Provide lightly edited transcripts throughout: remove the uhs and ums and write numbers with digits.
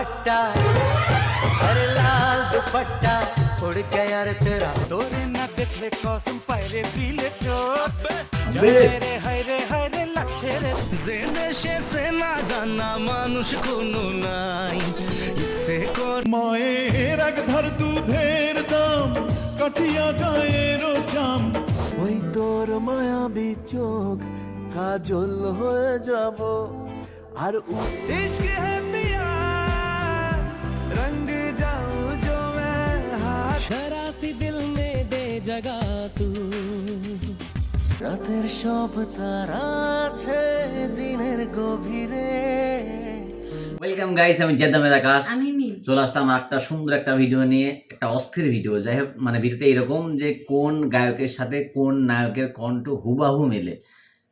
दुपट्टा अरे लाल दुपट्टा उड़ गया रे तेरा तोरे ना देखले कसम पायरे दिले चोट रे हाय रे লাগছে রে যে দেশে সে না জানা মানুষ কোনো নাই ইচ্ছে কর মায়ের এক ধার দুধের দাম কাটিয়া গায়ের জাম ওই তোর মায়াবী চোখ কাজল হয়ে যাব আর इश्क है पिया रंग जाऊं जो मैं हाथ शरासी दिल में दे जगह तू রাতের সব তারা আছে দিনের গভীরে। ওয়েলকাম গাইস, আমি জেদ্দামেদ আকাশ। আমি চলে আসলাম একটা সুন্দর একটা ভিডিও নিয়ে, একটা অস্থির ভিডিও। যাই হোক, মানে ভিডিওটা এরকম যে কোন গায়কের সাথে কোন নায়কের কণ্ঠ হুবাহু মেলে।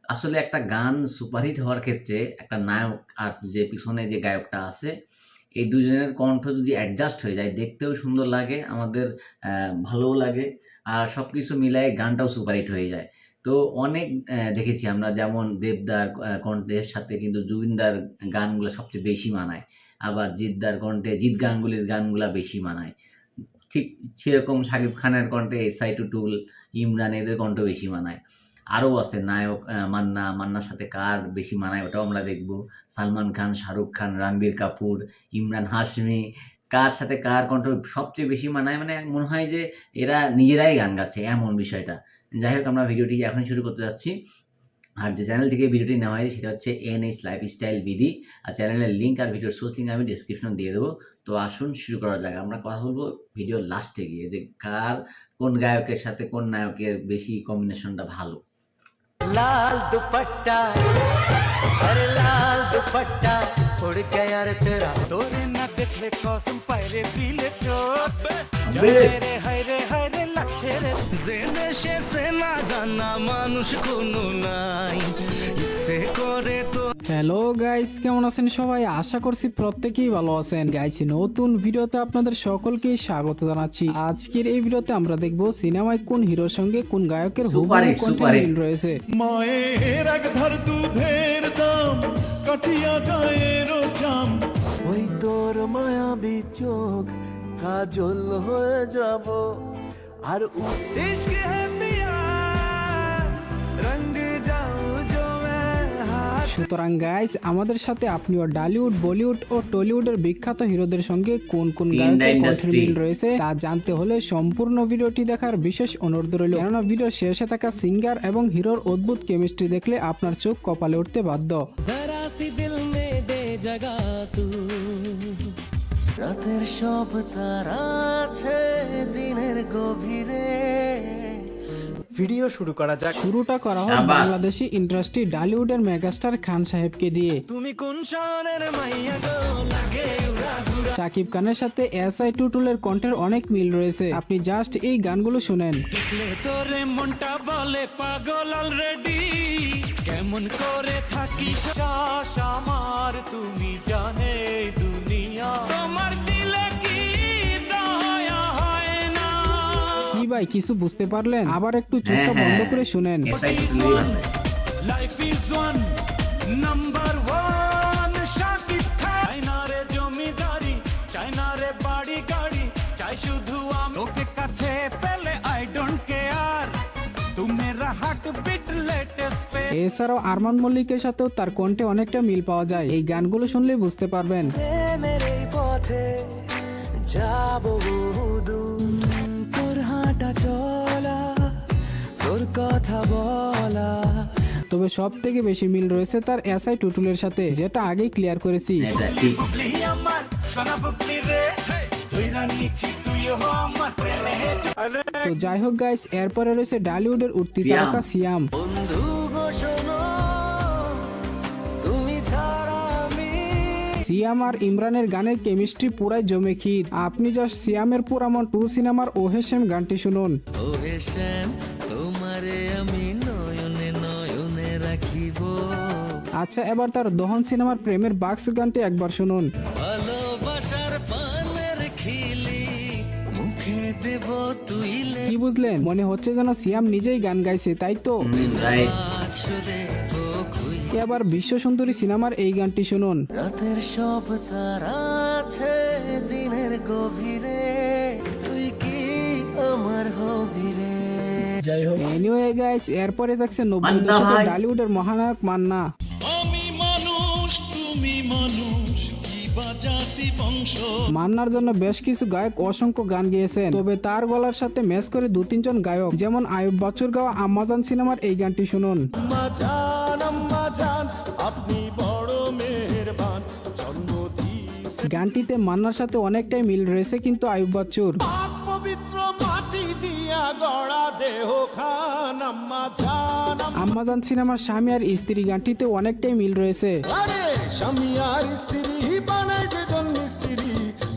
আসলে একটা গান সুপারহিট হওয়ার ক্ষেত্রে একটা নায়ক আর যে পিছনে যে গায়কটা আছে, এই দুজনের কণ্ঠ যদি অ্যাডজাস্ট হয়ে যায়, দেখতেও সুন্দর লাগে, আমাদের ভালোও লাগে, আর সব কিছু মিলায় গানটাও সুপারহিট হয়ে যায়। তো অনেক দেখেছি আমরা, যেমন দেবদার কণ্ঠের সাথে কিন্তু জুবিনদার গানগুলো সবচেয়ে বেশি মানায়, আবার জিৎদার কণ্ঠে জিৎ গাঙ্গুলির গানগুলা বেশি মানায়। ঠিক সেরকম শাকিব খানের কণ্ঠে এসআই টুটুল, ইমরান, এদের কণ্ঠ বেশি মানায়। আরও আছে নায়ক মান্নার সাথে কার বেশি মানায়, ওটাও আমরা দেখব। সালমান খান, শাহরুখ খান, রণবীর কাপুর, ইমরান হাশমি, কার সাথে কার কণ্ঠ সবচেয়ে বেশি মানায়, মানে মনে হয় যে এরা নিজেরাই গান গাচ্ছে, এমন বিষয়টা। যাই হোক, আমরা ভিডিওটি এখন শুরু করতে যাচ্ছি। আর যে চ্যানেল থেকে ভিডিওটি নেওয়া হয় সেটা হচ্ছে NH লাইফস্টাইল বিডি। আর চ্যানেলের লিঙ্ক আর ভিডিওর সোর্স লিঙ্ক আমি ডিসক্রিপশন দিয়ে দেবো। তো আসুন শুরু করার জায়গা আমরা কথা বলবো ভিডিওর লাস্টে গিয়ে, যে কার কোন গায়কের সাথে কোন নায়কের বেশি কম্বিনেশনটা ভালো। लाल दुपट्टा अरे लाल दुपट्टा उड़ गया रे तेरा तोरे ना देखले कसम पायरे दिले चोट रे हाय रे লাগছে রে যে দেশে সে না জানা মানুষ কোনো নাই ইচ্ছে করে তো। হ্যালো গাইস, কেমন আছেন সবাই? আশা করছি প্রত্যেকেই ভালো আছেন। গাইস, নতুন ভিডিওতে আপনাদের সকলকে স্বাগত জানাচ্ছি। আজকের এই ভিডিওতে আমরা দেখব সিনেমায় কোন হিরোর সঙ্গে কোন গায়কের হুবহু কণ্ঠের মিল রয়েছে। মায়ের এক ধার দুধের দাম কাটিয়া গায়ের জাম ওই তোর মায়াবী চোখ কাজল হয়ে যাব আর इश्क है पिया रंग जाऊं जो मैं हाथ। সুতরাং গাইস, আমাদের সাথে আপনিও ডালিউড, বলিউড ও টলিউডের বিখ্যাত হিরোদের সঙ্গে কোন কোন গায়কের কণ্ঠের মিল রয়েছে তা জানতে হলে সম্পূর্ণ ভিডিওটি দেখার বিশেষ অনুরোধ রইল। কেননা ভিডিও শেষে থাকা সিঙ্গার এবং হিরোর অদ্ভুত কেমিস্ট্রি দেখলে আপনার চোখ কপালে উঠতে বাধ্য। जरा सी दिल में दे जगह तू রাতের সব তারা আছে দিনের গভীরে। ভিডিও শুরু করা যাক। শুরুটা করা হয় বাংলাদেশি ইন্ডাস্ট্রি ডালিউডের মেগাস্টার খান সাহেবকে দিয়ে। তুমি কোন শহরের মাইয়া গো লাগে উড়া ধুরা শাকিব খানের সাথে এসআই টুটুলের কণ্ঠের অনেক মিল রয়েছে। আপনি জাস্ট এই গানগুলো শুনেন। দেখলে তোরে মনটা বলে পাগল অলরেডি কেমন করে থাকি শ্বাস আমার তুমি জানে দুনিয়া তোমার দিলে কি দয়া হয় না। কি ভাই, কিছু বুঝতে পারলেন? আবার একটু চোখটা বন্ধ করে শুনেন। এসআই টুটুলই বানায়। Life is one number one Shakib Khan. চাই না রে জমিদারি, চাই না রে বাড়ি গাড়ি, চাই শুধু আমি ওকে কাছে পেলে আই ডোন্ট কেয়ার তুমি মেরা হার্ট বিট লেটেস্ট পে। এছাড়াও আরমান মল্লিকের সাথেও তার কণ্ঠে অনেকটা মিল পাওয়া যায়। এই গানগুলো শুনলেই বুঝতে পারবেন। মেরে পথে যাব দূর তোর হাঁটা চলা তোর কথা বলা। তবে সব থেকে বেশি মিল রয়েছে তার এসআই টুটুলের সাথে, যেটা আগেই ক্লিয়ার করেছি। এটা ঠিক। আমার সোনা বুকলি রে তুই রানিছি তুই হো আমার প্রেমে। তো যাই হোক গাইস, এরপরে রয়েছে ডালিউডের উঠতি তারকা সিয়াম। বন্ধু গো শোনো তুমি ছাড়া আমি। সিয়াম আর ইমরানের গানের কেমিস্ট্রি পুরাই জমে ক্ষীর। আপনি জাস্ট সিয়ামের পুরামন 2 সিনেমার ওহে শ্যাম গানটি শুনুন। ওহে শ্যাম তোমারে আমি নয়নে নয়নে রাখিব। আচ্ছা, এবার তার দহন সিনেমার প্রেমের বাক্স গানটি একবার শুনুন। ভালোবাসার পানের খিলি মুখে দেব তুইলে কি বুঝলেন? মনে হচ্ছে যেন সিয়াম নিজেই গান গাইছে, তাই তো? রাইট। বাক্স দেব খুই। এবার বিশ্ব সুন্দরী সিনেমার এই গানটি শুনুন। রাতের সব তারা আছে দিনের গভীরে, তুই কি আমার হবি রে। এনিওয়ে গাইস, এরপরে থাকছে 90 মান্না দশকের ভাই। ডালিউডের মহানায়ক মান্না। আমি মানুষ তুমি মানুষ, কি বা জাতি বংশ। মান্নার জন্য বেশ কিছু গায়ক অসংখ্য গান গেয়েছেন, তবে তার গলার সাথে ম্যাচ করে 2-3 জন গায়ক, যেমন আয়ুব বাচ্চুর গাওয়া আম্মাজান সিনেমার এই গানটি শুনুন। আম্মা জান আপনি বড় মেহেরবান, জন্ম দিয়েছে গানটিতে মান্নার সাথে অনেকটাই মিল রয়েছে কিন্তু আয়ুব বাচ্চুর। পবিত্র মাটি দিয়া গড়া দেহ খান। আম্মা জান আম্মাজান সিনেমার স্বামী আর স্ত্রী গানটিতে অনেকটাই মিল রয়েছে। আরে স্বামী আর স্ত্রী বানাই যেজন স্ত্রী,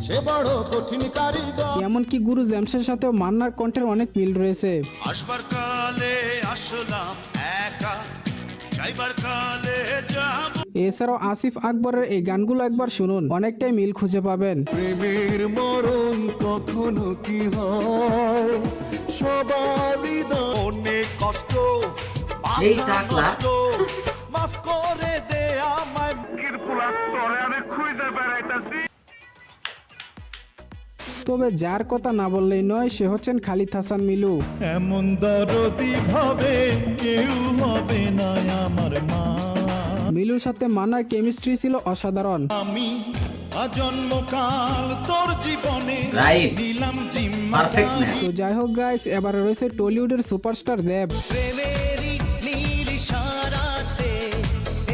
সে বড় কঠিন কারিগর। এমনকি গুরু জেমসের সাথেও মান্নার কণ্ঠের অনেক মিল রয়েছে। আসবার কালে আসলাম একা, যাইবার কালে যাব। এছাড়াও আসিফ আকবরের এই গানগুলো একবার শুনুন, অনেকটাই মিল খুঁজে পাবেন। প্রেমের মরণ কখনো কি হয়, সবারই অনেক কষ্ট, এই টাকলা মাফ করে দে আমায়। তবে যার কথা না বললেই নয়, সে হচ্ছেন খালিদ হাসান মিলু। এমন দরদি ভাবে কেউ হবে না আমার মা। মিলুর সাথে মান্নার কেমিস্ট্রি ছিল অসাধারণ। আমি আজন্মকাল তোর জীবনে রাইট, দিলাম জিম্মা। পারফেক্টনেস। তো যাই হোক গাইস, এবারে রয়েছে টলিউডের সুপারস্টার দেব। প্রেমেরই নীল ইশারাতে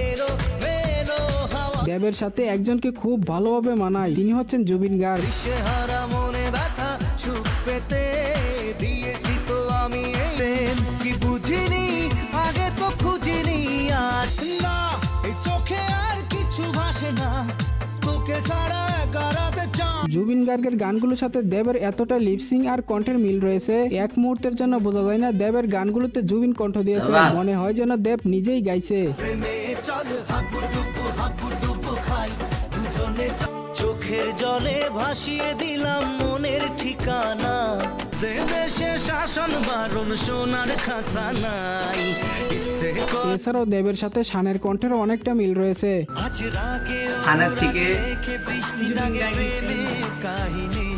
এলো মেলো হাওয়া, দেবের সাথে একজনকে খুব ভালোভাবে মানায়, তিনি হচ্ছেন জুবিন গার্গ। হারা মনে ব্যথা সুখ পেতে দিয়েছি তো আমি এই প্রেম, কি বুঝিনি আগে তো খুঁজিনি আজ না এই চোখে আর কিছু ভাসে না, তোকে ছাড়া করাতে চাই। জুবিন গার্গের গানগুলোর সাথে দেবের এতটা লিপসিং আর কণ্ঠের মিল রয়েছে, এক মুহূর্তের জন্য বোঝা যায় না দেবের গানগুলোতে জুবিন কণ্ঠ দিয়েছে, বাস। মনে হয় যেন দেব নিজেই গাইছে। প্রেমে চল হাবুডুবু খাই দুজনে, চোখের জলে ভাসিয়ে দিলাম মনের ঠিকানা, যে দেশে শাসন বারণ সোনার খাসা নাই, ইচ্ছে করে এছাড়াও দেবের সাথে শানের কণ্ঠের অনেকটা মিল রয়েছে। আজ রাগে খানের থেকে দেখে বৃষ্টি লাগে প্রেমে কাহিনী,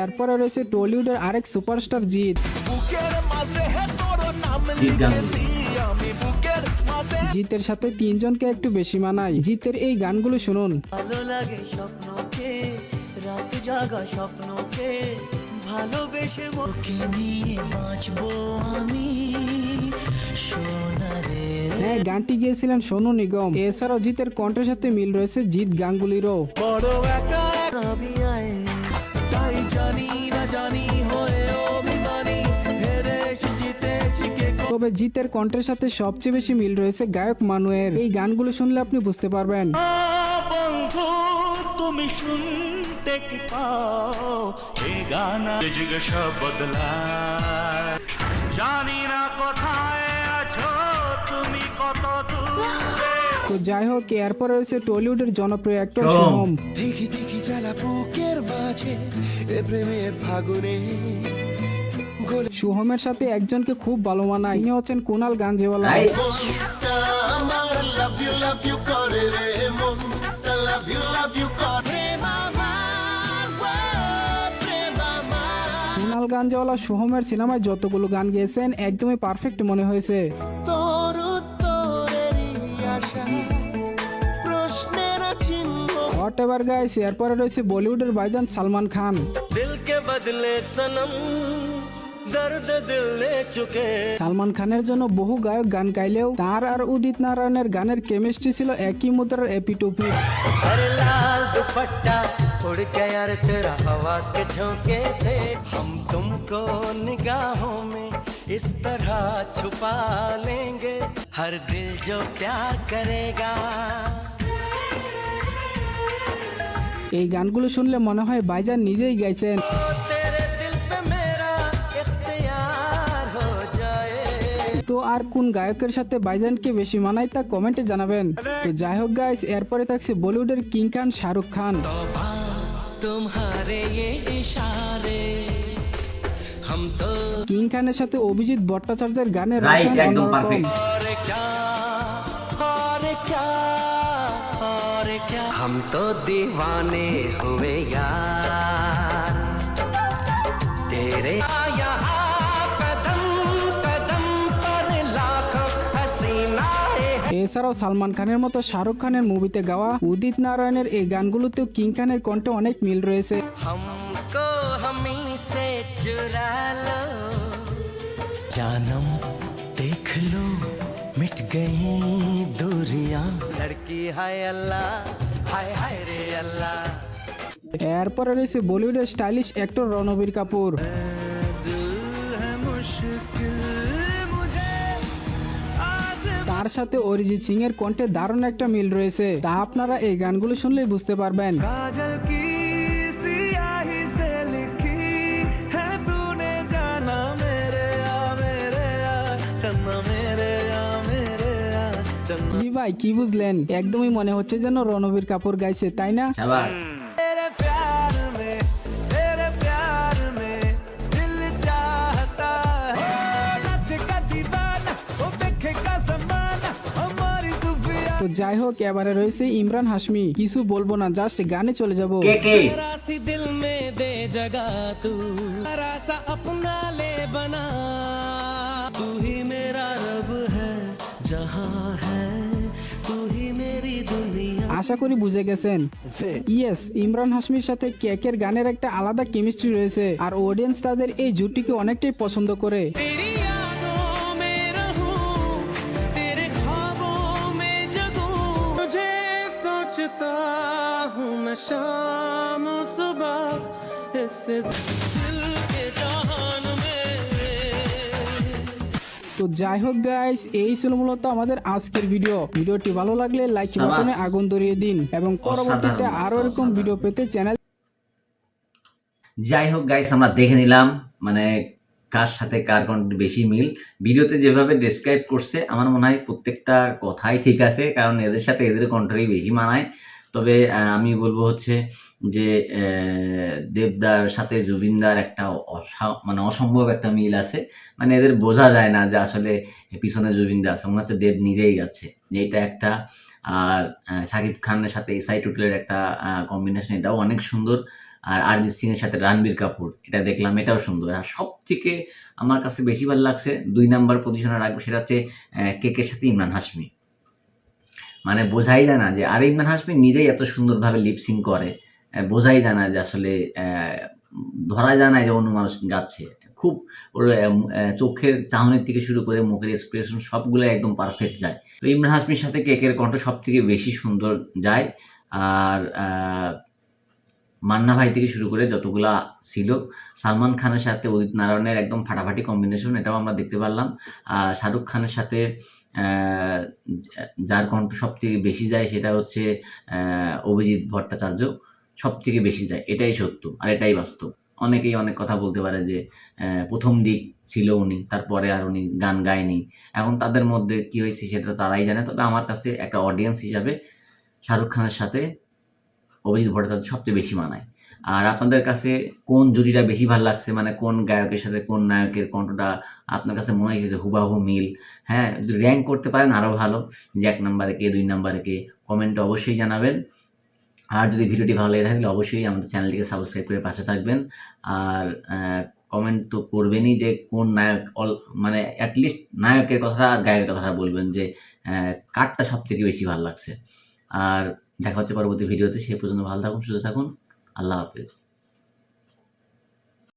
এরপরে রয়েছে টলিউডের আরেক সুপারস্টার জিৎ। বুকের মাঝে হে তোর নাম জিৎ গাঙ্গুলি। লিখেছি আমি, বুকের মাঝে জিতের সাথে 3 জনকে একটু বেশি মানায়। জিতের এই গানগুলো শুনুন। ভালো লাগে স্বপ্নকে, রাত জাগা স্বপ্নকে, ভালোবেসে মুখে নিয়ে বাঁচবো আমি সোনারে। হ্যাঁ, গানটি গিয়েছিলেন সোনু নিগম। এছাড়াও জিতের কণ্ঠের সাথে মিল রয়েছে জিৎ গাঙ্গুলিরও। বড় একা আমি আয়, তাই জানি না জানি হয়ে অভিমানী, হেরে জিতেছি কে। তবে জিতের কণ্ঠের সাথে সবচেয়ে বেশি মিল রয়েছে গায়ক মানুয়ের। এই গানগুলো শুনলে আপনি বুঝতে পারবেন। বন্ধু তুমি শুনতে কি পাও এ গানা, জিজ্ঞাসা বদলায়, জানি না কোথায় আছো তুমি কত দূরে। তো যাই হোক, এরপর রয়েছে টলিউডের জনপ্রিয় অ্যাক্টর সোহম। সোহম। দেখি দেখি জ্বালা বুকের মাঝে এ প্রেমের ফাগুনে, সোহমের সাথে একজনকে খুব ভালো মানায়, তিনি হচ্ছেন কুনাল গাঞ্জেওয়ালা। রাইট, আমার লাভ ইউ করে রে মন, লাভ ইউ করে। কুনাল গাঞ্জেওয়ালা সোহমের সিনেমায় যতগুলো গান গেয়েছেন একদমই পারফেক্ট মনে হয়েছে। তোর উত্তরেরই আশা, প্রশ্নের চিহ্ন, হোয়াট এভার গাইস, এরপরে রয়েছে বলিউডের ভাইজান সালমান খান। দিল কে বদলে সনম দর্দ দিল লে চুকে। সালমান খানের জন্য বহু গায়ক গান গাইলেও তার আর উদিত নারায়ণের গানের কেমিস্ট্রি ছিল একই মুদ্রার এপিটুপি। अरे लाल दुपट्टा उड़ गया रे तेरा हवा के झोंके से, हम तुमको निगाहों में इस तरह छुपा लेंगे, हर दिल जो प्यार करेगा। এই গানগুলো শুনলে মনে হয় ভাইজান নিজেই গাইছেন। तेरे दिल पे मेरा इख्तियार हो जाए। তো আর কোন গায়কের সাথে ভাইজানকে বেশি মানায় তা কমেন্টে জানাবেন। তো যাই হোক গাইস, এরপরে থাকছে বলিউডের কিং খান শাহরুখ খান। तुम्हारे ये इशारे हम तो কিং খানের সাথে অভিজিৎ ভট্টাচার্যের গানের রাইট, রসায়ন একদম অন্যরকম। পারফেক্ট। और क्या और क्या और क्या हम तो दीवाने हुए यार तेरे यहाँ कदम कदम पर लाखों हसीनाएं। এছাড়াও সালমান খানের মতো শাহরুখ খানের মুভিতে গাওয়া উদিত নারায়ণের এই গানগুলোতেও কিং খানের কণ্ঠে অনেক মিল রয়েছে। हमको हमी से चुरा लो जानम देख लो मिट गई दूरियां लड़की हाय अल्लाह हाय हाय रे अल्लाह এরপরে রয়েছে বলিউডের স্টাইলিশ অ্যাক্টর রণবীর কাপুর। তার সাথে অরিজিৎ সিং এর কণ্ঠে দারুণ একটা মিল রয়েছে, তা আপনারা এই গানগুলো শুনলেই বুঝতে পারবেন। काजल की सियाही से लिखी है तूने जाना मेरे आ चन्ना मेरे आ चन्ना কি ভাই কি বুঝলেন? একদমই মনে হচ্ছে যেন রণবীর কাপুর গাইছে, তাই না? আবার तेरे प्यार में दिल चाहता है नच का दीवाना वो देखे का ज़माना हमारी सुफिया তো যাই হোক, এবারে রয়েছে ইমরান হাশমি। কিছু বলবো না, জাস্ট গানে চলে যাব। কে तेरा सी दिल में दे जगह तू तेरा सा अपना ले बना तू ही मेरा रब है जहाँ है तू ही मेरी दुनिया। আশা করি বুঝে গেছেন। ইয়েস, ইমরান হাশমির সাথে কেকের গানের একটা আলাদা কেমিস্ট্রি রয়েছে, আর অডিয়েন্স তাদের এই জুটিকে অনেকটাই পছন্দ করে। तेरी यादों में रहूं तेरे ख्वाबों में जगूं मुझे सोचता हूँ मैं शाम सुबह इससे दिल के जहान में। তো যাই হোক গাইস, এই ছিল মূলত আমাদের আজকের ভিডিওটি ভালো লাগলে লাইক বাটনে আগুন ধরিয়ে দিন এবং পরবর্তীতে আরো এরকম ভিডিও পেতে চ্যানেল। যাই হোক গাইস, আমরা দেখে নিলাম মানে কার সাথে কার কন্টেন্ট বেশি মিল। ভিডিওতে যেভাবে ডেসক্রাইব করছে আমার মনে হয় প্রত্যেকটা কথাই ঠিক আছে, কারণ এদের সাথে এদের কন্টেন্টই বেশি মানায়। তবে আমি বলবো হচ্ছে যে দেবদার সাথে জুবিনদার একটা মানে অসম্ভব একটা মিল আছে, মানে এদের বোঝা যায় না যে আসলে পিছনে জুবিনদা আছে, মনে হচ্ছে দেব নিজেই যাচ্ছে, যে এটা একটা। আর শাকিব খানের সাথে এসআই টুটুলের একটা কম্বিনেশন, এটাও অনেক সুন্দর। আর অরিজিৎ সিং এর সাথে রণবীর কাপুর, এটা দেখলাম, এটাও সুন্দর। আর সব থেকে আমার কাছে বেশি ভালো লাগছে 2 নাম্বার পজিশনে রাখবো, সেটা হচ্ছে কেকের সাথে ইমরান হাশমি। মানে বোঝাই যায় না যে, আর ইমরান হাশমি নিজেই এত সুন্দরভাবে লিপসিং করে, বোঝাই যায় না যে আসলে ধরা যায় না যে অন্য মানুষ গাচ্ছে। খুব ওর চোখের চাহনির থেকে শুরু করে মুখের এক্সপ্রেশন সবগুলো একদম পারফেক্ট যায়। তো ইমরান হাশমির সাথে কেকের কণ্ঠ সব থেকে বেশি সুন্দর যায়। আর মান্না ভাই থেকে শুরু করে যতগুলা ছিল, সালমান খানের সাথে উদিত নারায়ণের একদম ফাটাফাটি কম্বিনেশন, এটাও আমরা দেখতে পারলাম। আর শাহরুখ খানের সাথে যার কণ্ঠ সব থেকে বেশি যায় সেটা হচ্ছে অভিজিৎ ভট্টাচার্য, সব থেকে বেশি যায়, এটাই সত্য আর এটাই বাস্তব। অনেকেই অনেক কথা বলতে পারে যে প্রথম দিক ছিল উনি, তারপরে আর উনি গান গায়নি, এখন তাদের মধ্যে কি হয়েছে সেটা তারাই জানে। তবে আমার কাছে একটা অডিয়েন্স হিসাবে শাহরুখ খানের সাথে অভিজিৎ ভট্টাচার্য সবচেয়ে বেশি মানায়। আর আপনাদের কাছে কোন জুটিটা বেশি ভালো লাগছে, মানে কোন গায়কের সাথে কোন নায়কের কণ্ঠটা আপনার কাছে মনে হয়েছে যে হুবাহু মিল? হ্যাঁ, যদি র্যাঙ্ক করতে পারেন আরও ভালো, যে 1 নম্বরে কে 2 নম্বরে কে, কমেন্টে অবশ্যই জানাবেন। আর যদি ভিডিওটি ভালো লেগে থাকলে অবশ্যই আমাদের চ্যানেলটিকে সাবস্ক্রাইব করে পাশে থাকবেন। আর কমেন্ট তো করবেনই যে কোন নায়ক, মানে অ্যাটলিস্ট নায়কের কথা আর গায়কের কথাটা বলবেন যে কারটা সব থেকে বেশি ভালো লাগছে। আর দেখা হচ্ছে পরবর্তী ভিডিওতে, সেই পর্যন্ত ভালো থাকুন, সুস্থ থাকুন, আল্লাহ হাফেজ।